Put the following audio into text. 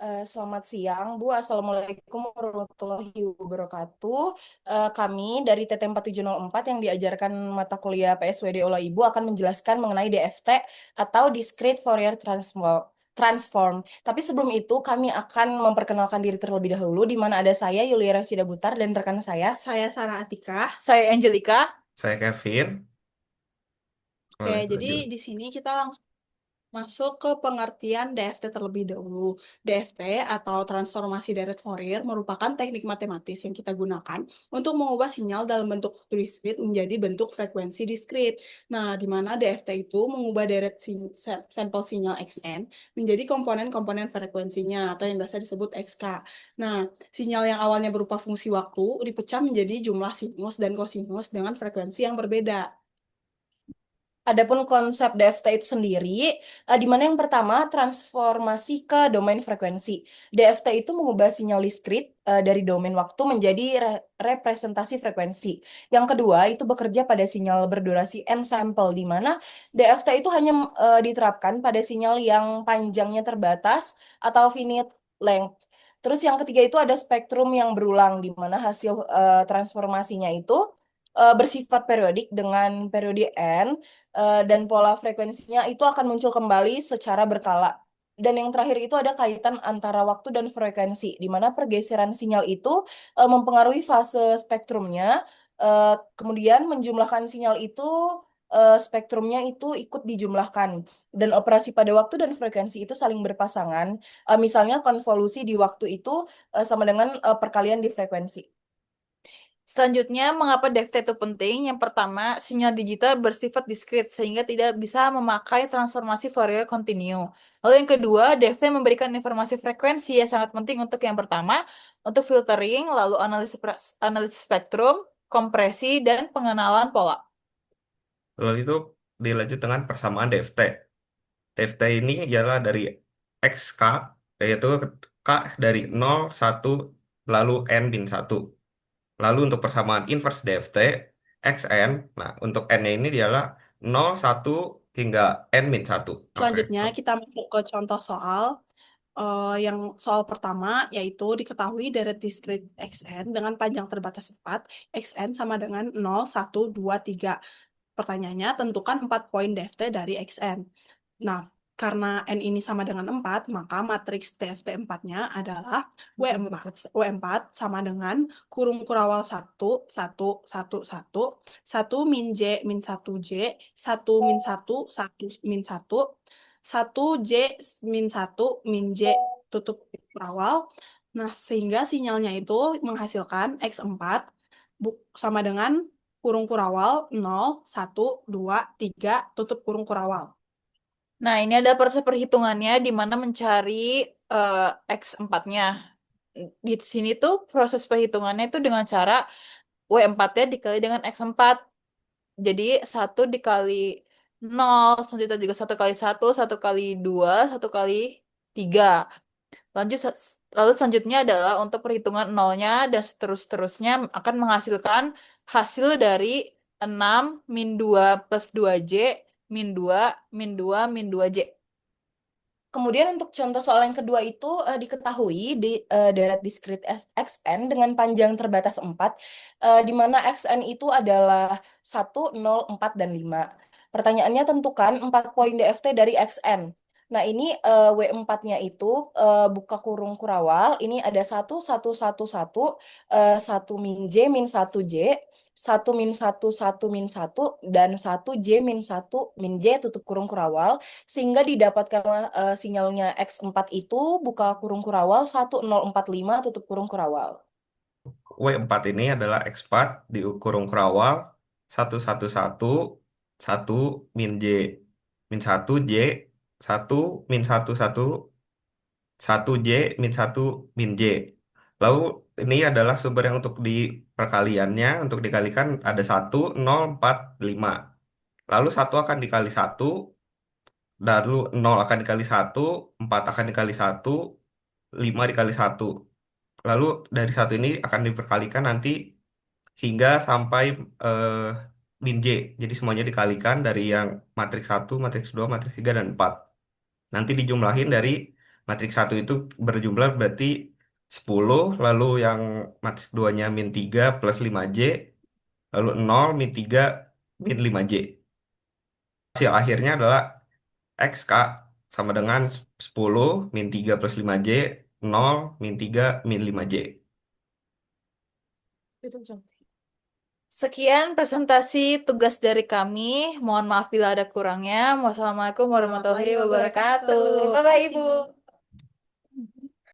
Selamat siang, Bu. Assalamualaikum warahmatullahi wabarakatuh. Kami dari TT 4704 yang diajarkan mata kuliah PSWD oleh Ibu akan menjelaskan mengenai DFT atau Discrete Fourier Transform. Tapi sebelum itu kami akan memperkenalkan diri terlebih dahulu, di mana ada saya Yulia Rasida Butar dan rekan Saya Sarah Atika. Saya Angelica. Saya Kevin. Oke, Boleh jadi lanjut. di sini kita langsung masuk ke pengertian DFT terlebih dahulu. DFT atau transformasi deret Fourier merupakan teknik matematis yang kita gunakan untuk mengubah sinyal dalam bentuk diskrit menjadi bentuk frekuensi diskrit. Nah, di mana DFT itu mengubah deret sampel sinyal XN menjadi komponen-komponen frekuensinya atau yang biasa disebut XK. Nah, sinyal yang awalnya berupa fungsi waktu dipecah menjadi jumlah sinus dan kosinus dengan frekuensi yang berbeda. Adapun konsep DFT itu sendiri, di mana yang pertama transformasi ke domain frekuensi. DFT itu mengubah sinyal diskrit dari domain waktu menjadi representasi frekuensi. Yang kedua itu bekerja pada sinyal berdurasi n sampel, di mana DFT itu hanya diterapkan pada sinyal yang panjangnya terbatas atau finite length. Terus yang ketiga itu ada spektrum yang berulang, di mana hasil transformasinya itu bersifat periodik dengan periode n, dan pola frekuensinya itu akan muncul kembali secara berkala. Dan yang terakhir itu ada kaitan antara waktu dan frekuensi, di mana pergeseran sinyal itu mempengaruhi fase spektrumnya, kemudian menjumlahkan sinyal itu, spektrumnya itu ikut dijumlahkan. Dan operasi pada waktu dan frekuensi itu saling berpasangan. Misalnya konvolusi di waktu itu sama dengan perkalian di frekuensi. Selanjutnya, mengapa DFT itu penting? Yang pertama, sinyal digital bersifat diskrit sehingga tidak bisa memakai transformasi Fourier continue. Lalu yang kedua, DFT memberikan informasi frekuensi yang sangat penting untuk yang pertama, untuk filtering, lalu analisis spektrum, kompresi, dan pengenalan pola. Lalu itu dilanjut dengan persamaan DFT. DFT ini ialah dari XK, yaitu K dari 0, 1, lalu N bin 1. Lalu untuk persamaan inverse DFT, XN, nah untuk N-nya ini ialah 0, 1, hingga N min 1. Oke. Selanjutnya kita masuk ke contoh soal. Yang soal pertama yaitu diketahui deret diskrit XN dengan panjang terbatas 4, XN sama dengan 0, 1, 2, 3. Pertanyaannya, tentukan 4 poin DFT dari XN. Nah, karena N ini sama dengan 4, maka matriks DFT 4-nya adalah W4 sama dengan kurung kurawal 1, 1, 1, 1, 1 min J min 1 J, 1 min 1, 1 min 1, 1 J min 1 min J tutup kurawal. Nah, sehingga sinyalnya itu menghasilkan X4 sama dengan kurung kurawal 0, 1, 2, 3, tutup kurung kurawal. Nah, ini ada proses perhitungannya di mana mencari eh, X4-nya. Di sini tuh proses perhitungannya itu dengan cara W4-nya dikali dengan X4. Jadi 1 dikali 0, selanjutnya juga 1 kali 1, 1 kali 2, 1 kali 3. Lanjut, lalu selanjutnya adalah untuk perhitungan nolnya dan seterusnya akan menghasilkan hasil dari 6 min 2 plus 2J min 2 min 2 min 2J. Kemudian untuk contoh soal yang kedua itu diketahui di deret diskrit XN dengan panjang terbatas 4, di mana XN itu adalah 1, 0, 4, dan 5. Pertanyaannya tentukan 4 poin DFT dari XN. Nah, ini W4-nya itu buka kurung kurawal, ini ada 1, 1, 1, 1, 1 min J min 1 J, 1 min 1, 1 min 1, dan 1 J min 1 min J tutup kurung kurawal, sehingga didapatkan sinyalnya X4 itu buka kurung kurawal 1, 0, 4, 5 tutup kurung kurawal. W4 ini adalah X4 di kurung kurawal 111, 1 min J min 1 J, 1 min 1, 1, 1 J min 1 min J. Lalu ini adalah sumber yang untuk di perkaliannya, untuk dikalikan ada 1, 0, 4, 5. Lalu 1 akan dikali 1, lalu 0 akan dikali 1, 4 akan dikali 1, 5 dikali 1. Lalu dari 1 ini akan diperkalikan nanti hingga sampai eh, min J. Jadi semuanya dikalikan dari yang matriks 1, matriks 2, matriks 3, dan 4. Nanti dijumlahin dari Matriks 1 itu berjumlah berarti 10, lalu yang matriks 2-nya min 3 plus 5J, lalu 0, min 3, min 5J. Hasil akhirnya adalah XK sama dengan 10 min 3 plus 5J, 0, min 3, min 5J. Sekian presentasi tugas dari kami. Mohon maaf bila ada kurangnya. Wassalamualaikum warahmatullahi wabarakatuh. Terima Bye-bye, kasih. Ibu.